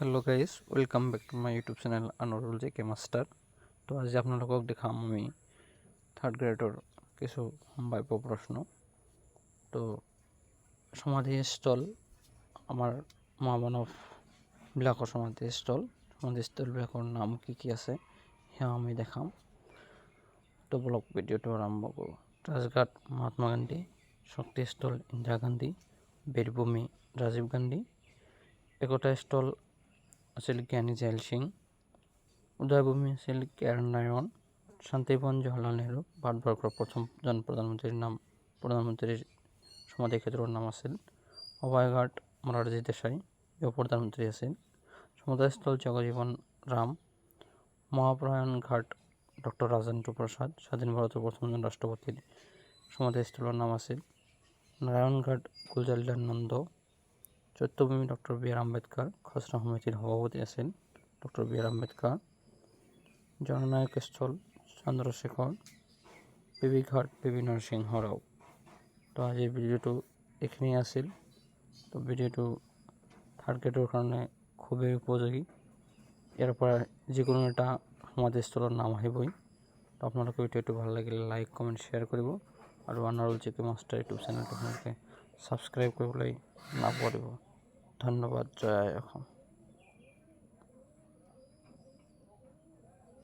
Hello' guys, welcome back to my YouTube channel Anowarul J K master. তো আজি আপোনালোকক দেখাম আমি থাৰ্ড গ্ৰেডৰ কিছু সম্ভাব্য প্ৰশ্ন। তো সমাধিস্থল, আমাৰ মহামানৱবিলাকৰ সমাধিস্থলবিলাকৰ নাম কি আছে সেয়া আমি দেখাম। তো বলক ভিডিঅ'টো আৰম্ভ কৰোঁ। ৰাজঘাট মহাত্মা গান্ধী, শক্তিস্থল ইন্দিৰা গান্ধী, বীৰভূমি ৰাজীৱ গান্ধী, একতা স্থল আছিল জ্ঞানী জেইল সিং, উদয়ভূমি আছিল কে আৰ নাৰায়ণ, শান্তিবন জৱাহৰলাল নেহৰু, ভাৰতবৰ্ষৰ প্ৰথমজন প্ৰধানমন্ত্ৰীৰ সমাধিক্ষেত্ৰৰ নাম আছিল অভয়ঘাট, মোৰাৰজী দেশাই তেওঁ প্ৰধানমন্ত্ৰী আছিল। সমুদ্ৰস্থল জগজীৱন ৰাম, মহাপ্ৰয়াণ ঘাট ডক্টৰ ৰাজেন্দ্ৰ প্ৰসাদ, স্বাধীন ভাৰতৰ প্ৰথমজন ৰাষ্ট্ৰপতিৰ সমাধিস্থলৰ নাম আছিল Narayan Ghat, Gulzarilal Chaityabhoomi doctor B R Ambedkar, খচৰা সমিতিৰ সভাপতি আছিল doctor B R Ambedkar. Jannayak Sthal Chandrashekhar, PB ঘাট পিবি নৰসিংহ ৰাও। তো আজিৰ ভিডিঅ'টো এইখিনি আছিল। তো ভিডিঅ'টো থাৰ্ড গ্ৰেডৰ কাৰণে খুবেই উপযোগী। ইয়াৰ পৰা যিকোনো এটা সমাধিস্থলৰ নাম আহিবই। তো আপোনালোকে ভিডিঅ'টো ভাল লাগিলে লাইক কমেণ্ট শ্বেয়াৰ কৰিব আৰু আনোৰুল জে কে মাষ্টাৰ ইউটিউব চেনেলটো আপোনালোকে ছাবস্ক্ৰাইব কৰিবলৈ নাপাহৰিব। ধন্যবাদ। জয় অসম।